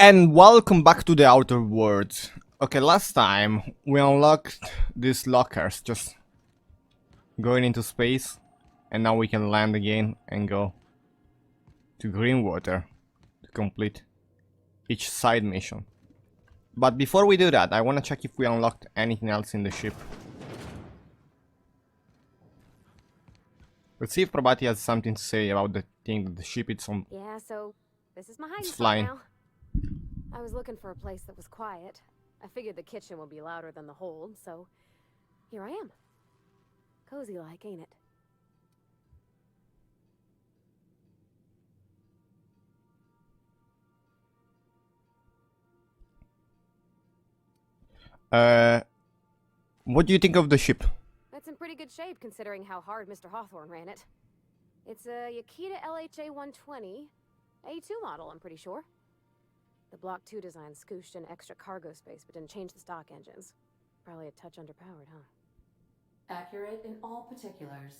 And welcome back to the Outer Worlds. Okay, last time we unlocked these lockers, just going into space, and now we can land again and go to Greenwater to complete each side mission. But before we do that, I want to check if we unlocked anything else in the ship. Let's see if Probati has something to say about the thing that the ship is on. Yeah, so this is my hiding It's spot flying. now. I was looking for a place that was quiet. I figured the kitchen would be louder than the hold, so here I am. Cozy like, ain't it? What do you think of the ship? That's in pretty good shape considering how hard Mr. Hawthorne ran it. It's a Yakita LHA 120, A2 model, I'm pretty sure. The Block 2 design scooshed in extra cargo space but didn't change the stock engines. Probably a touch underpowered, huh? Accurate in all particulars.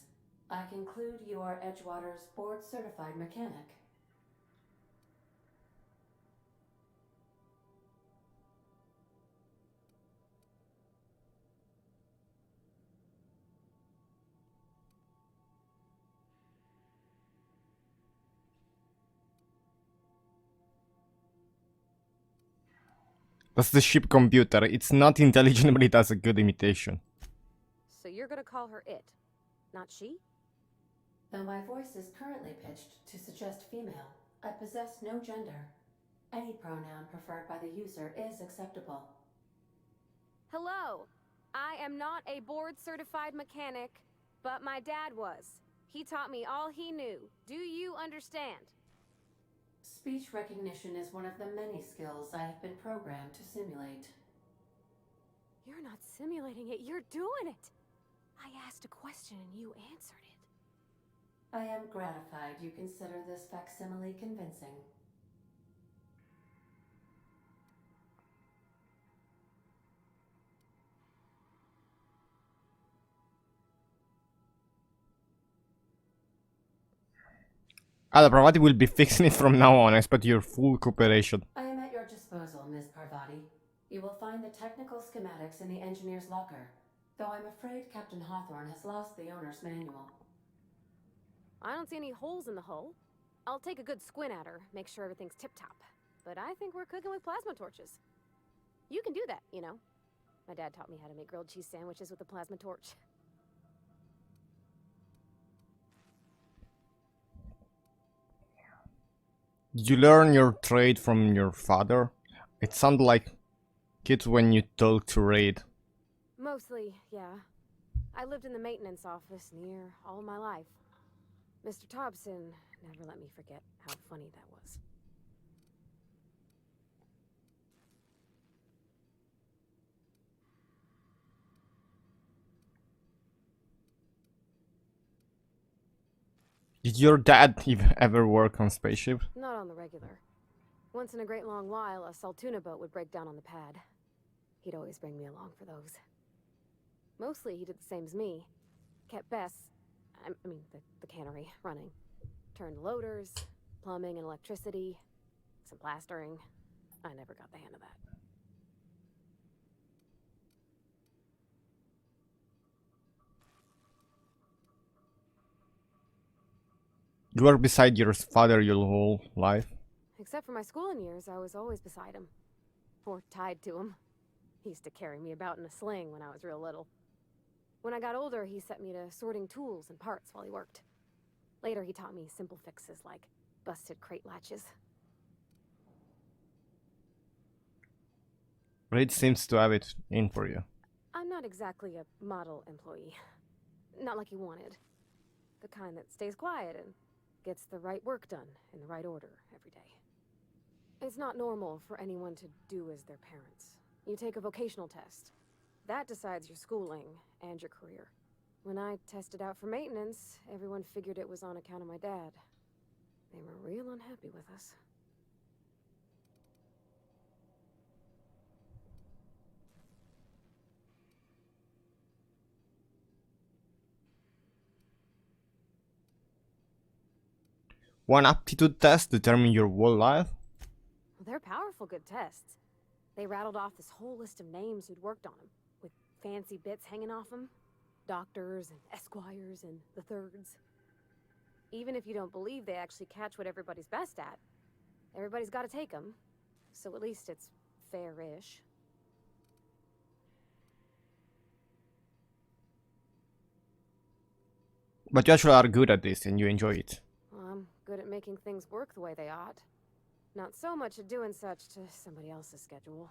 I conclude you are Edgewater's board-certified mechanic. That's the ship computer. It's not intelligent, but it has a good imitation. So you're gonna call her it, not she? Though my voice is currently pitched to suggest female, I possess no gender. Any pronoun preferred by the user is acceptable. Hello! I am not a board-certified mechanic, but my dad was. He taught me all he knew. Do you understand? Speech recognition is one of the many skills I have been programmed to simulate. You're not simulating it, you're doing it! I asked a question and you answered it. I am gratified you consider this facsimile convincing. The Pravati will be fixing it from now on. I expect your full cooperation. I am at your disposal, Ms. Parvati. You will find the technical schematics in the engineer's locker, though I'm afraid Captain Hawthorne has lost the owner's manual. I don't see any holes in the hull. I'll take a good squint at her, make sure everything's tip-top. But I think we're cooking with plasma torches. You can do that, you know. My dad taught me how to make grilled cheese sandwiches with a plasma torch. Did you learn your trade from your father? It sounded like kids when you talk to Raid. Mostly, yeah. I lived in the maintenance office near all my life. Mr. Thompson never let me forget how funny that was. Did your dad ever work on spaceship? Not on the regular. Once in a great long while, a Saltuna boat would break down on the pad. He'd always bring me along for those. Mostly he did the same as me. Kept Bess, I mean the cannery, running. Turned loaders, plumbing and electricity, some plastering. I never got the hang of that. You were beside your father your whole life? Except for my schooling years, I was always beside him. Or tied to him. He used to carry me about in a sling when I was real little. When I got older, he set me to sorting tools and parts while he worked. Later, he taught me simple fixes like busted crate latches. Raid seems to have it in for you. I'm not exactly a model employee. Not like you wanted. The kind that stays quiet and gets the right work done in the right order every day. It's not normal for anyone to do as their parents. You take a vocational test. That decides your schooling and your career. When I tested out for maintenance, everyone figured it was on account of my dad. They were real unhappy with us. One aptitude test determine your whole life? they're powerful good tests. They rattled off this whole list of names who'd worked on them, with fancy bits hanging off them. Doctors and esquires and the thirds. Even if you don't believe they actually catch what everybody's best at, everybody's got to take them. So at least it's fair-ish. But you actually are good at this and you enjoy it. Well, I'm good at making things work the way they ought. Not so much at doing such to somebody else's schedule.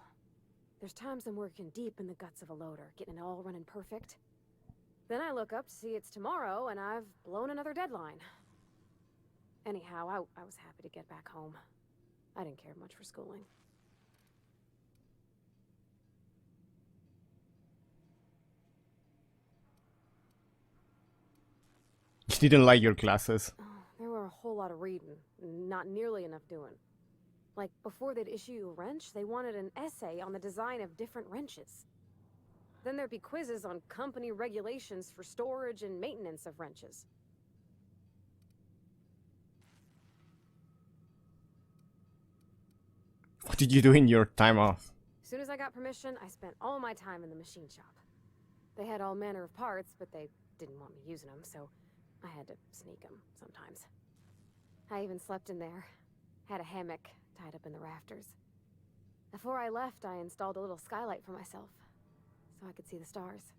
There's times I'm working deep in the guts of a loader, getting it all running perfect. Then I look up to see it's tomorrow and I've blown another deadline. Anyhow, I was happy to get back home. I didn't care much for schooling. You didn't like your classes. Oh, there were a whole lot of reading, not nearly enough doing. Like, before they'd issue you a wrench, they wanted an essay on the design of different wrenches. Then there'd be quizzes on company regulations for storage and maintenance of wrenches. What did you do in your time off? As soon as I got permission, I spent all my time in the machine shop. They had all manner of parts, but they didn't want me using them, so I had to sneak them sometimes. I even slept in there. Had a hammock tied up in the rafters. Before I left, I installed a little skylight for myself, so I could see the stars.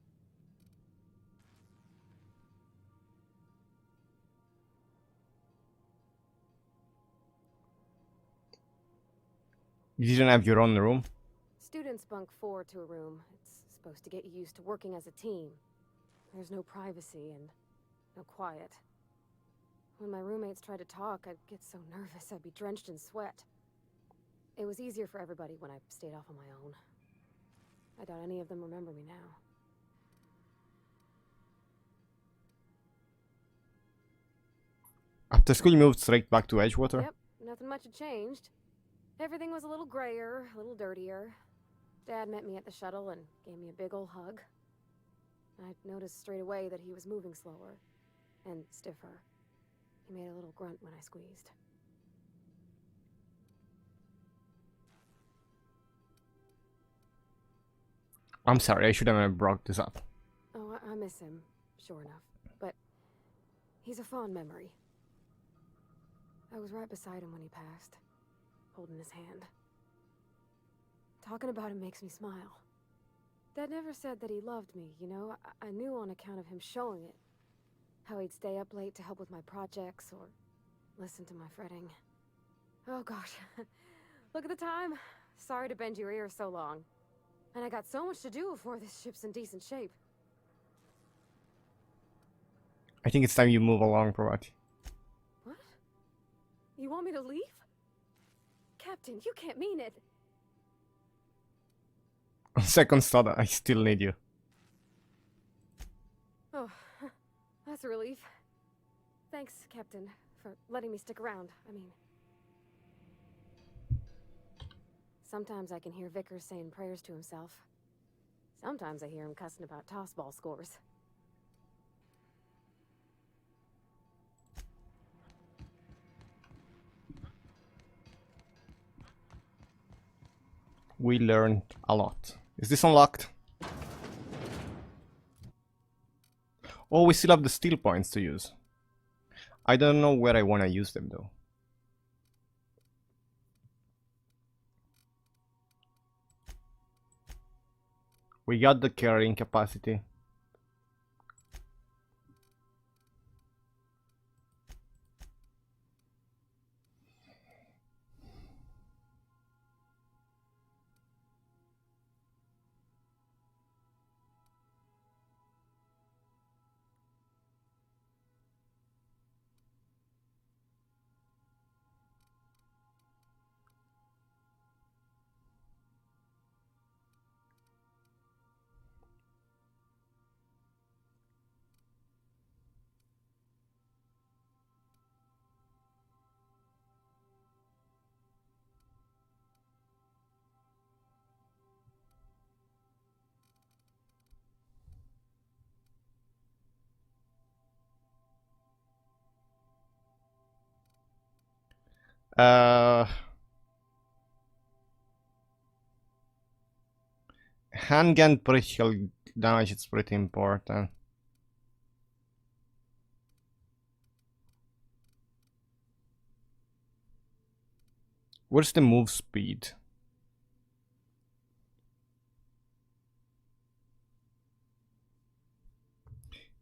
You didn't have your own room? Students bunk 4 to a room. It's supposed to get you used to working as a team. There's no privacy and no quiet. When my roommates tried to talk, I'd get so nervous I'd be drenched in sweat. It was easier for everybody when I stayed off on my own. I doubt any of them remember me now. After school you moved straight back to Edgewater? Yep, nothing much had changed. Everything was a little grayer, a little dirtier. Dad met me at the shuttle and gave me a big ol' hug. I noticed straight away that he was moving slower and stiffer. He made a little grunt when I squeezed. I'm sorry, I shouldn't have brought this up. Oh, I miss him, sure enough. But he's a fond memory. I was right beside him when he passed, holding his hand. Talking about him makes me smile. Dad never said that he loved me, you know? I knew on account of him showing it. How he'd stay up late to help with my projects or listen to my fretting. Oh gosh, look at the time. Sorry to bend your ear so long. And I got so much to do before this ship's in decent shape. I think it's time you move along, Prabhat. What? You want me to leave? Captain, you can't mean it. On second thought, I still need you. Oh, that's a relief. Thanks, Captain, for letting me stick around. I mean... Sometimes I can hear Vickers saying prayers to himself. Sometimes I hear him cussing about tossball scores. We learned a lot. Is this unlocked? Oh, we still have the steel points to use. I don't know where I want to use them though. We got the carrying capacity. Uh, handgun critical damage is pretty important. Where's the move speed?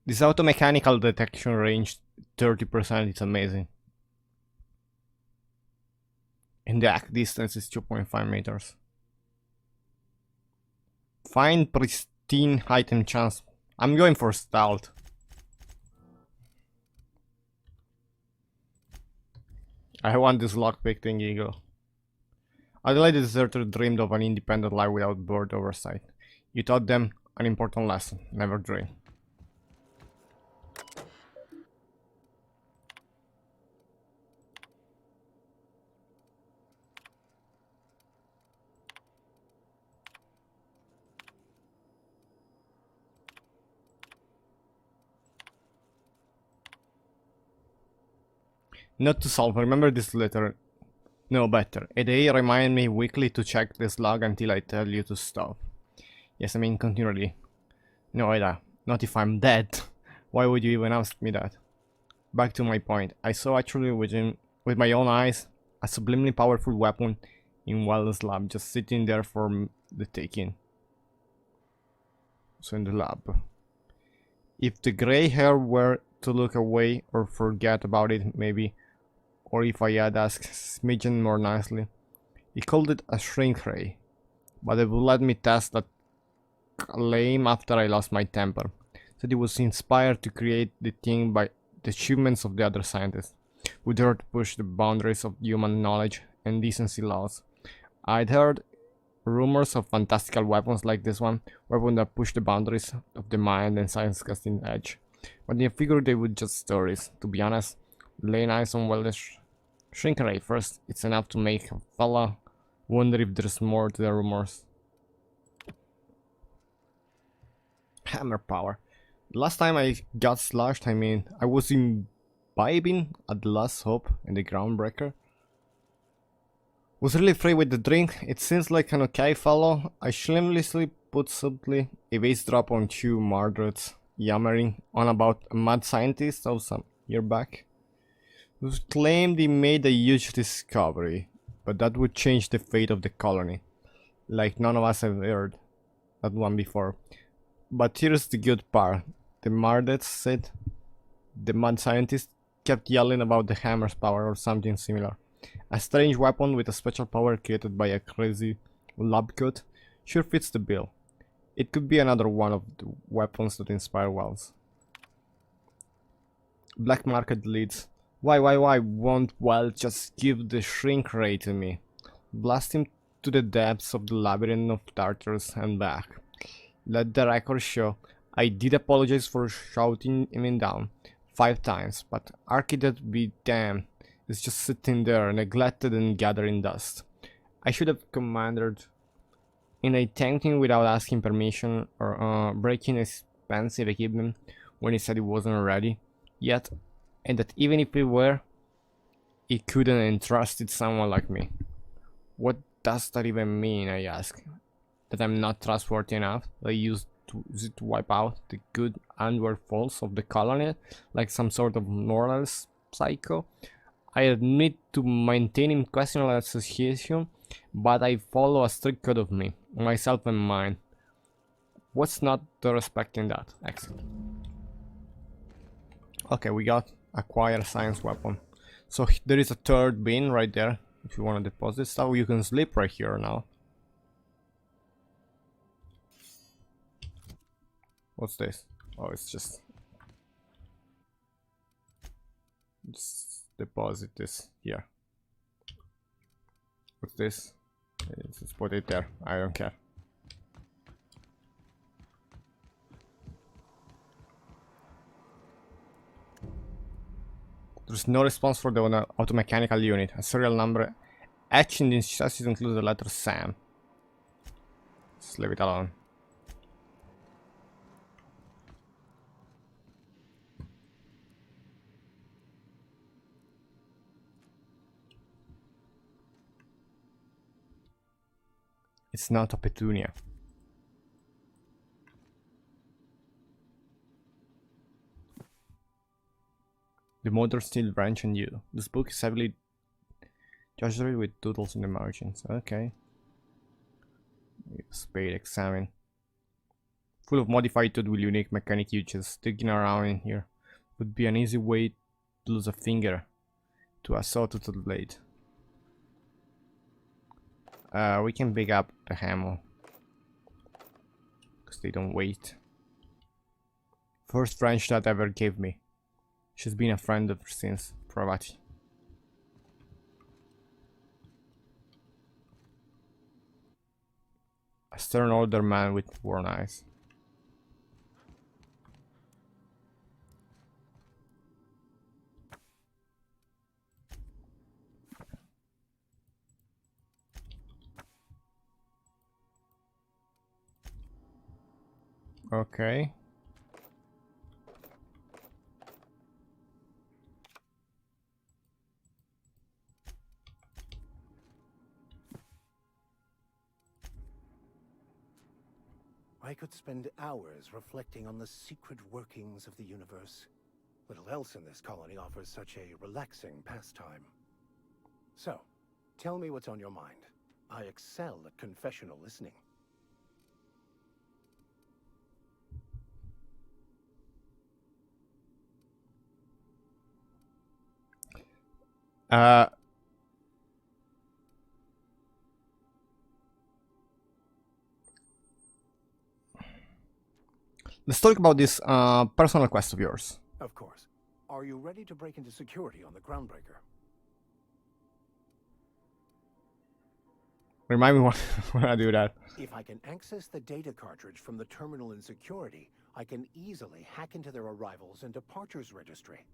This auto mechanical detection range 30% is amazing. And the act distance is 2.5 meters. Find pristine item chance. I'm going for stealth. I want this lockpick thingy go. Adelaide the deserter dreamed of an independent life without board oversight. You taught them an important lesson. Never dream. Not to solve, remember this letter. No, better. A day remind me weekly to check this log until I tell you to stop. Yes, I mean continually. No, Ada, not if I'm dead. Why would you even ask me that? Back to my point. I saw actually with my own eyes a subliminally powerful weapon in Wellness Lab just sitting there for the taking. So in the lab. If the grey hair were to look away or forget about it, maybe. Or if I had asked Smidgen more nicely. He called it a shrink ray, but it would let me test that claim after I lost my temper. Said he was inspired to create the thing by the achievements of the other scientists, who dared to push the boundaries of human knowledge and decency laws. I'd heard rumors of fantastical weapons like this one, weapons that push the boundaries of the mind and science casting edge. But I figured they were just stories. To be honest, laying eyes on shrink ray first, it's enough to make a fella wonder if there's more to the rumors. Hammer power. Last time I got sloshed, I mean, I was imbibing at the last hope and the groundbreaker. Was really free with the drink. It seems like an okay fellow. I shamelessly put subtly a vase drop on two murderers yammering on about a mad scientist of some year back, who claimed he made a huge discovery, but that would change the fate of the colony. Like none of us have heard that one before. But here's the good part. The Mardets said the mad scientist kept yelling about the hammer's power or something similar. A strange weapon with a special power created by a crazy lab coat sure fits the bill. It could be another one of the weapons that inspire Wells. Black market leads. Why won't Wells just give the shrink ray to me? Blast him to the depths of the labyrinth of Tartarus and back. Let the record show I did apologize for shouting him down 5 times, but Architect be damned, is just sitting there, neglected and gathering dust. I should have commanded, and I thanked him without asking permission or breaking expensive equipment when he said he wasn't ready yet, and that even if he were, he couldn't entrust it someone like me. What does that even mean, I ask? That I'm not trustworthy enough? That I use it to wipe out the good and faults of the colony like some sort of moral psycho? I admit to maintaining questionable association, but I follow a strict code of me, myself and mine. What's not to respect in that? Excellent. Okay, we got acquire science weapon. So there is a third bin right there. If you want to deposit stuff, you can sleep right here now. What's this? Oh, it's just deposit this here. What's this? Just put it there. I don't care. There's no response for the automechanical unit. A serial number etched in the chassis includes the letter SAM. Just leave it alone. It's not a petunia. The motor still branch on you. This book is heavily judged with doodles in the margins. Okay. Spade examine. Full of modified tool with unique mechanic uses. Digging around in here would be an easy way to lose a finger to a sawtooth blade. We can pick up the hammer because they don't wait. First French that ever gave me. She's been a friend ever since. Pravati. A stern older man with worn eyes. Okay. I could spend hours reflecting on the secret workings of the universe. Little else in this colony offers such a relaxing pastime. So, tell me what's on your mind. I excel at confessional listening. Let's talk about this personal quest of yours. Of course. Are you ready to break into security on the Groundbreaker? Remind me when I do that. If I can access the data cartridge from the terminal in security, I can easily hack into their arrivals and departures registry.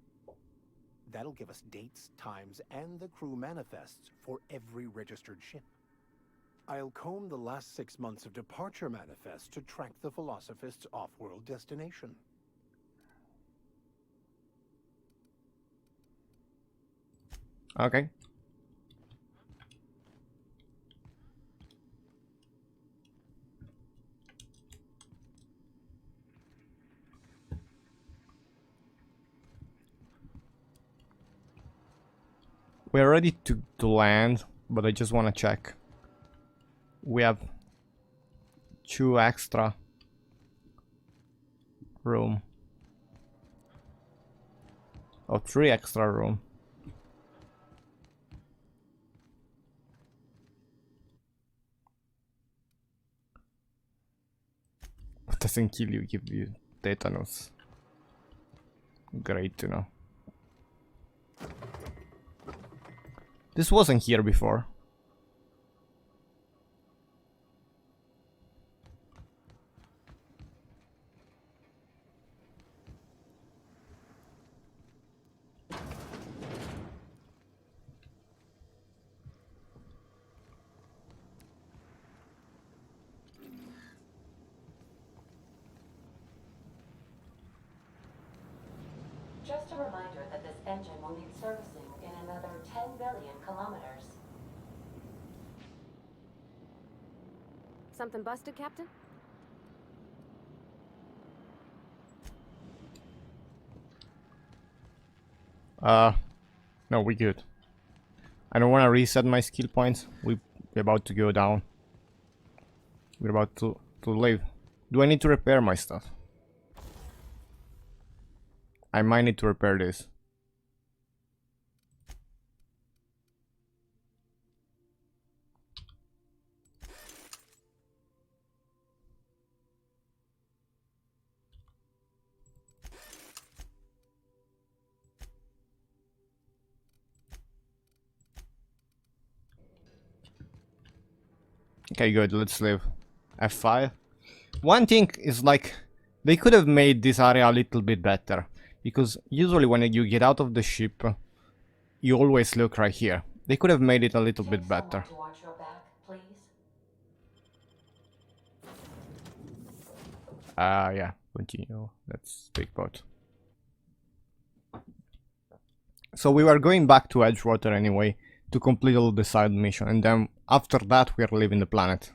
That'll give us dates, times, and the crew manifests for every registered ship. I'll comb the last 6 months of departure manifests to track the Philosophist's off-world destination. Okay. We're ready to land, but I just want to check. We have 2 extra room. Oh, 3 extra room. What doesn't kill you, give you tetanus. Great to know. This wasn't here before. Just a reminder that this engine will need servicing in another 10 billion kilometers. Something busted, Captain? No, we good. I don't want to reset my skill points. We're about to go down. We're about to leave. Do I need to repair my stuff? I might need to repair this. Okay, good, let's leave. F5. One thing is, like, they could have made this area a little bit better. Because usually when you get out of the ship, you always look right here. They could have made it a little bit better. To watch your back, please. Yeah, continue. Let's speak bot. So we were going back to Edgewater anyway to complete all the side mission, and then after that we are leaving the planet.